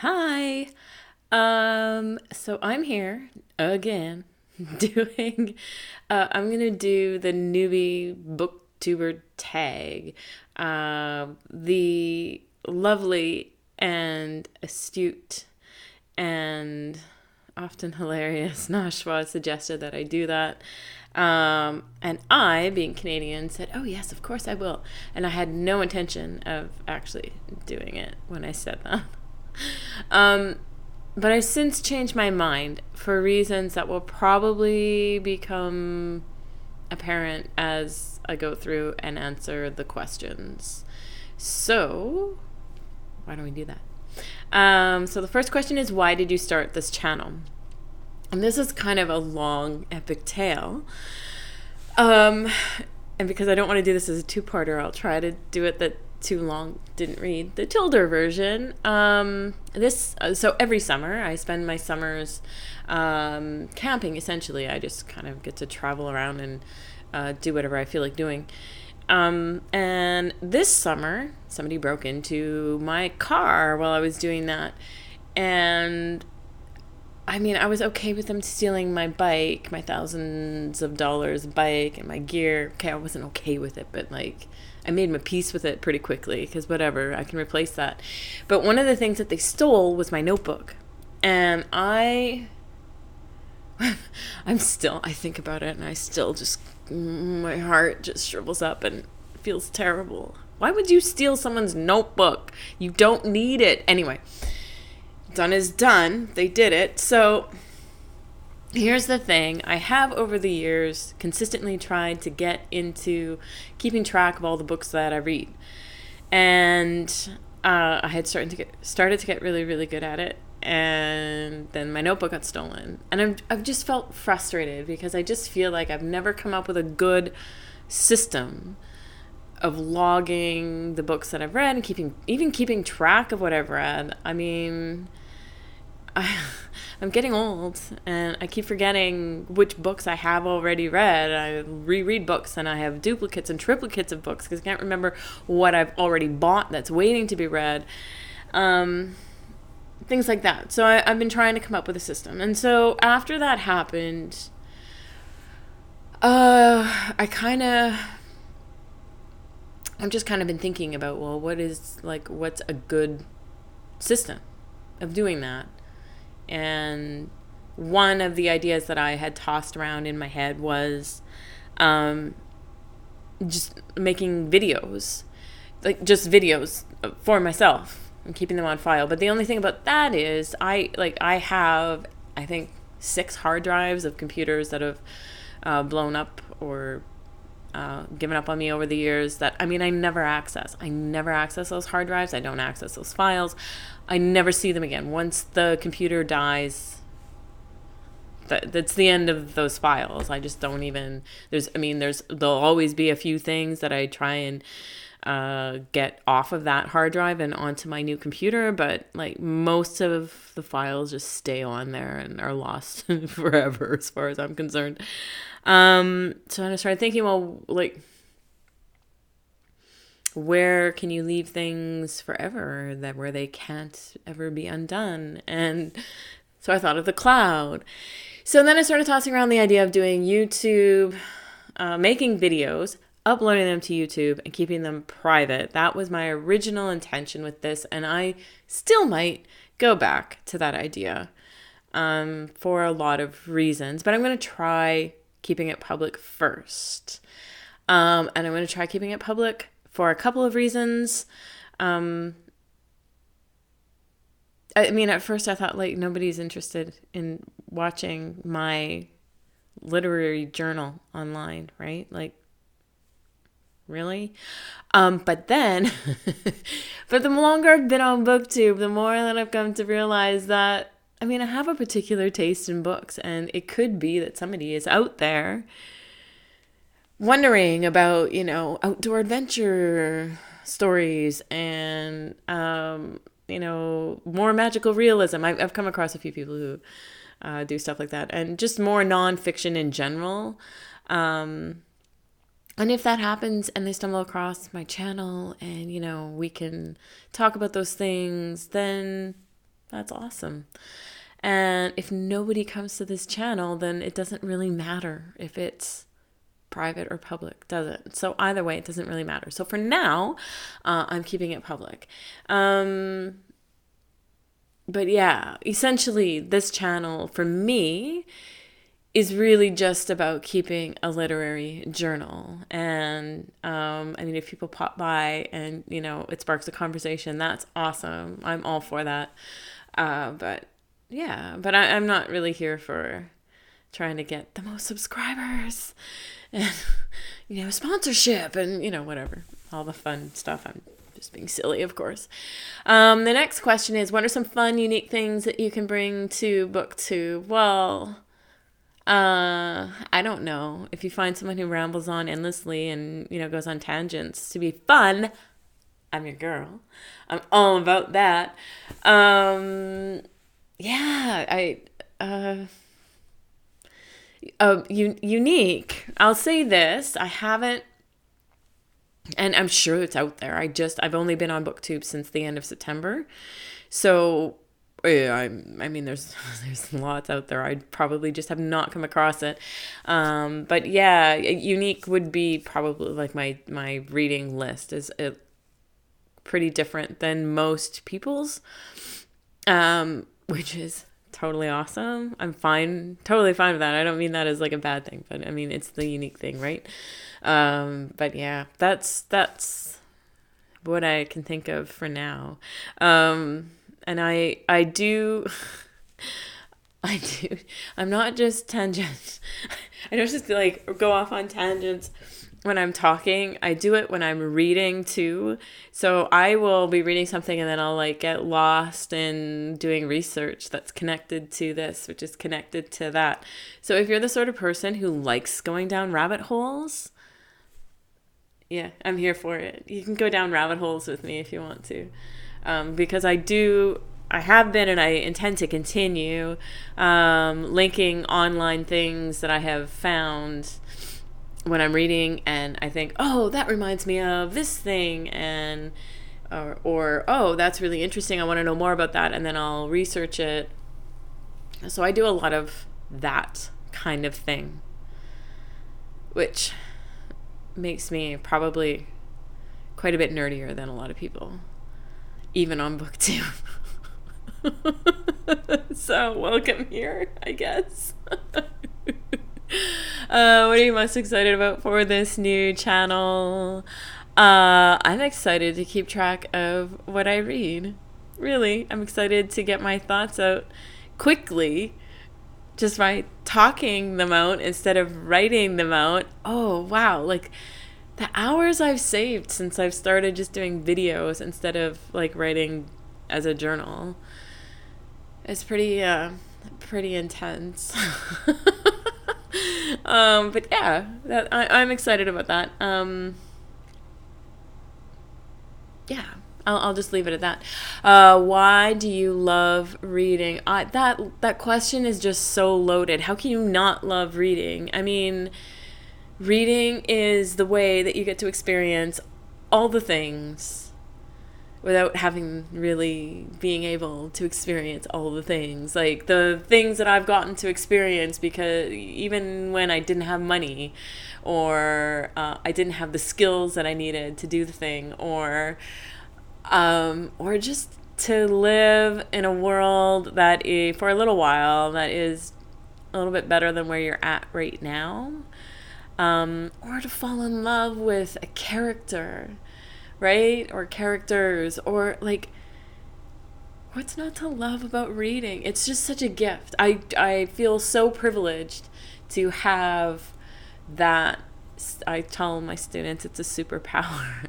Hi. So I'm here again doing I'm gonna do the Newbie Booktuber Tag. The lovely and astute and often hilarious Nashwa suggested that I do that. And I, being Canadian, said, "Oh yes, of course I will." And I had no intention of actually doing it when I said that. Um, but I've since changed my mind for reasons that will probably become apparent as I go through and answer the questions. So, why don't we do that? So the first question is, why did you start this channel? And this is kind of a long, epic tale. Um, and because I don't want to do this as a two-parter, I'll try to do it that too long didn't read the Tilder version. So every summer I spend my summers camping. Essentially, I just kind of get to travel around and do whatever I feel like doing. And this summer, somebody broke into my car while I was doing that, and I mean, I was okay with them stealing my bike, my thousands of dollars bike, and my gear. Okay, I wasn't okay with it, but like, I made my peace with it pretty quickly because whatever, I can replace that. But one of the things that they stole was my notebook. And I think about it and I still just, my heart just shrivels up and feels terrible. Why would you steal someone's notebook? You don't need it. Anyway, done is done. They did it. So here's the thing. I have over the years consistently tried to get into keeping track of all the books that I read. And I had started to get really, really good at it. And then my notebook got stolen. And I've just felt frustrated because I just feel like I've never come up with a good system of logging the books that I've read and keeping track of what I've read. I mean, I'm getting old and I keep forgetting which books I have already read. I reread books and I have duplicates and triplicates of books because I can't remember what I've already bought that's waiting to be read. Things like that. So I've been trying to come up with a system. And so after that happened, I've just kind of been thinking about, well, what's a good system of doing that? And one of the ideas that I had tossed around in my head was just making videos, like just videos for myself and keeping them on file. But the only thing about that is I have, I think, 6 hard drives of computers that have blown up or given up on me over the years that, I mean, I never access those hard drives. I don't access those files. I never see them again. Once the computer dies, that's the end of those files. I just don't even, there'll always be a few things that I try and get off of that hard drive and onto my new computer, but like most of the files just stay on there and are lost forever as far as I'm concerned. So I started thinking, well, like, where can you leave things forever where they can't ever be undone? And so I thought of the cloud. So then I started tossing around the idea of doing YouTube, making videos, uploading them to YouTube and keeping them private. That was my original intention with this, and I still might go back to that idea for a lot of reasons, but I'm going to try keeping it public first. And I'm going to try keeping it public for a couple of reasons. I mean, at first I thought like nobody's interested in watching my literary journal online, right? Like, really? But then, but the longer I've been on Booktube, the more that I've come to realize that, I mean, I have a particular taste in books, and it could be that somebody is out there wondering about, outdoor adventure stories and, more magical realism. I've come across a few people who do stuff like that, and just more nonfiction in general. And if that happens and they stumble across my channel and, we can talk about those things, then That's awesome. And if nobody comes to this channel, then it doesn't really matter if it's private or public, does it? So either way, it doesn't really matter. So for now, I'm keeping it public. But yeah, essentially this channel for me is really just about keeping a literary journal. And I mean, if people pop by and, you know, it sparks a conversation, that's awesome. I'm all for that. But yeah, but I'm not really here for trying to get the most subscribers and, you know, sponsorship and, you know, whatever, all the fun stuff. I'm just being silly, of course. The next question is, what are some fun, unique things that you can bring to Booktube? Well, I don't know. If you find someone who rambles on endlessly and, you know, goes on tangents to be fun, I'm your girl. I'm all about that. Unique. I'll say this. I haven't, and I'm sure it's out there. I've only been on Booktube since the end of September. So, yeah, I mean, there's lots out there. I probably just have not come across it. But yeah, unique would be probably like my reading list is pretty different than most people's, which is totally awesome. I'm totally fine with that. I don't mean that as like a bad thing, but I mean, it's the unique thing, right? But yeah, that's what I can think of for now. And I do, I'm not just tangent. I don't just like go off on tangents when I'm talking. I do it when I'm reading too. So I will be reading something and then I'll like get lost in doing research that's connected to this, which is connected to that. So if you're the sort of person who likes going down rabbit holes, yeah, I'm here for it. You can go down rabbit holes with me if you want to. Because I have been and I intend to continue linking online things that I have found when I'm reading and I think, oh, that reminds me of this thing, and or oh, that's really interesting, I want to know more about that, and then I'll research it. So I do a lot of that kind of thing, which makes me probably quite a bit nerdier than a lot of people, even on Booktube. So welcome here, I guess. What are you most excited about for this new channel? I'm excited to keep track of what I read. Really, I'm excited to get my thoughts out quickly, just by talking them out instead of writing them out. Oh, wow. Like the hours I've saved since I've started just doing videos instead of like writing as a journal. It's pretty intense. But yeah, I'm excited about that. Yeah, I'll just leave it at that. Why do you love reading? That question is just so loaded. How can you not love reading? I mean, reading is the way that you get to experience all the things without being able to experience all the things. Like the things that I've gotten to experience because even when I didn't have money or I didn't have the skills that I needed to do the thing, or just to live in a world that for a little while that is a little bit better than where you're at right now, or to fall in love with a character, right? Or characters, or like, what's not to love about reading? It's just such a gift. I feel so privileged to have that. I tell my students it's a superpower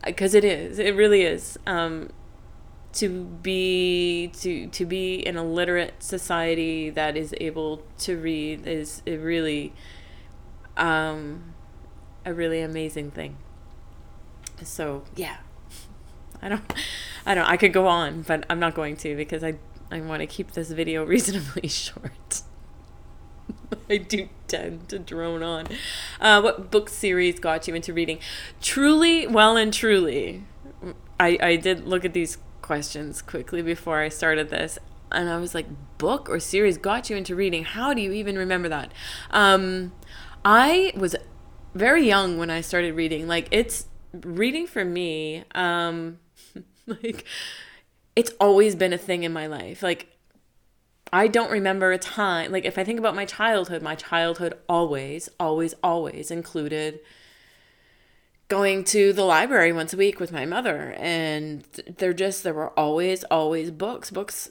because it really is. To be in a literate society that is able to read is a really amazing thing. So yeah, I could go on, but I'm not going to because I want to keep this video reasonably short. I do tend to drone on. What book series got you into reading? Truly, well and truly. I did look at these questions quickly before I started this. And I was like, book or series got you into reading? How do you even remember that? I was very young when I started reading. Like, it's reading for me, like, it's always been a thing in my life. Like, I don't remember a time, like, if I think about my childhood always, always, always included going to the library once a week with my mother. And there were always books.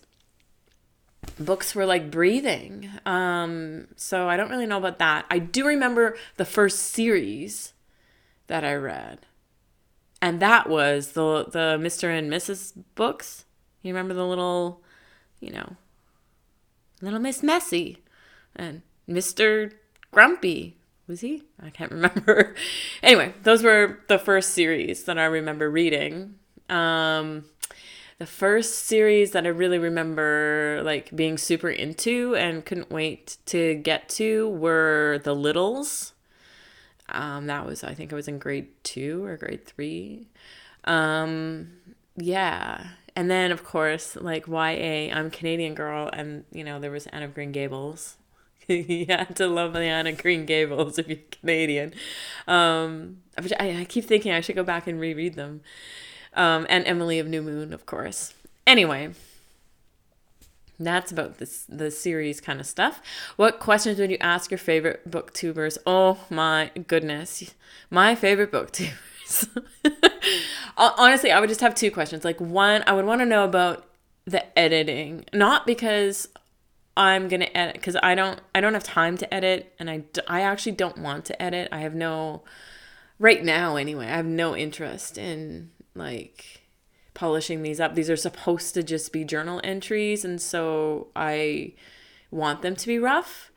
Books were like breathing. So I don't really know about that. I do remember the first series that I read. And that was the Mr. and Mrs. books. You remember the little, Little Miss Messy and Mr. Grumpy. Was he? I can't remember. Anyway, those were the first series that I remember reading. The first series that I really remember like being super into and couldn't wait to get to were The Littles. That was, I think I was in grade 2 or grade 3. Yeah. And then, of course, like YA, I'm a Canadian girl, and, there was Anne of Green Gables. You had to love the Anne of Green Gables if you're Canadian. I keep thinking I should go back and reread them. And Emily of New Moon, of course. Anyway, that's about the series kind of stuff. What questions would you ask your favorite booktubers? Oh my goodness. My favorite booktubers. Honestly, I would just have 2 questions. Like, one, I would want to know about the editing. Not because I'm going to edit, because I don't have time to edit, and I actually don't want to edit. I have right now anyway, I have no interest in like polishing these up. These are supposed to just be journal entries, and so I want them to be rough.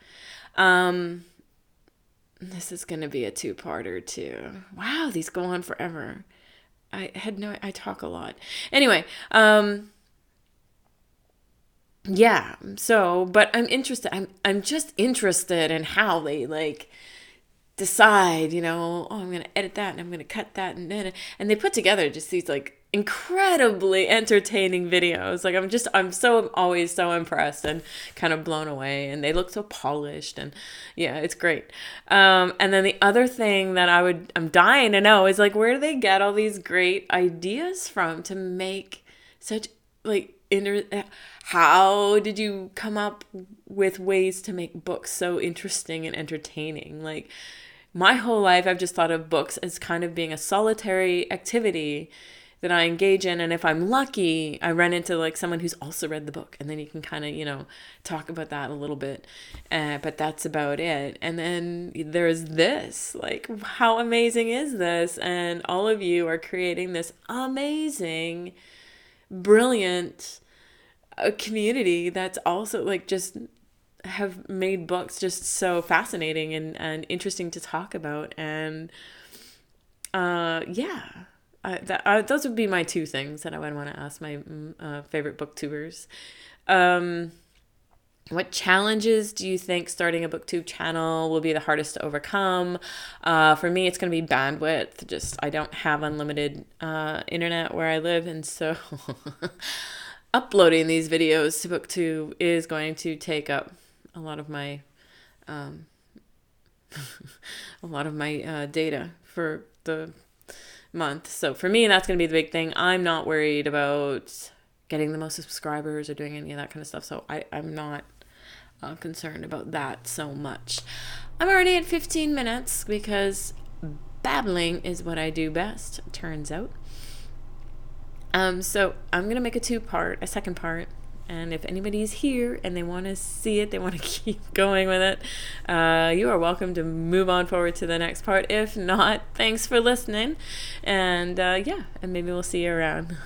This is going to be a 2-parter too. Wow, these go on forever. I talk a lot. Anyway, yeah, so, but I'm interested. I'm just interested in how they like decide, I'm going to edit that and I'm going to cut that. And they put together just these like incredibly entertaining videos. Like, I'm always so impressed and kind of blown away, and they look so polished, and yeah, it's great. And then the other thing that I'm dying to know is like, where do they get all these great ideas from to make such like how did you come up with ways to make books so interesting and entertaining? Like, my whole life I've just thought of books as kind of being a solitary activity that I engage in, and if I'm lucky, I run into like someone who's also read the book, and then you can kind of, talk about that a little bit, but that's about it. And then there's this, like, how amazing is this? And all of you are creating this amazing, brilliant community that's also like just have made books just so fascinating and interesting to talk about. And yeah, those would be my 2 things that I would want to ask my favorite booktubers. What challenges do you think starting a booktube channel will be the hardest to overcome? For me, it's going to be bandwidth. I don't have unlimited internet where I live, and so uploading these videos to Booktube is going to take up a lot of my data for the month. So for me, that's going to be the big thing. I'm not worried about getting the most subscribers or doing any of that kind of stuff. So I'm not concerned about that so much. I'm already at 15 minutes because babbling is what I do best, turns out. So I'm going to make a second part. And if anybody's here and they want to see it, they want to keep going with it, you are welcome to move on forward to the next part. If not, thanks for listening. And and maybe we'll see you around.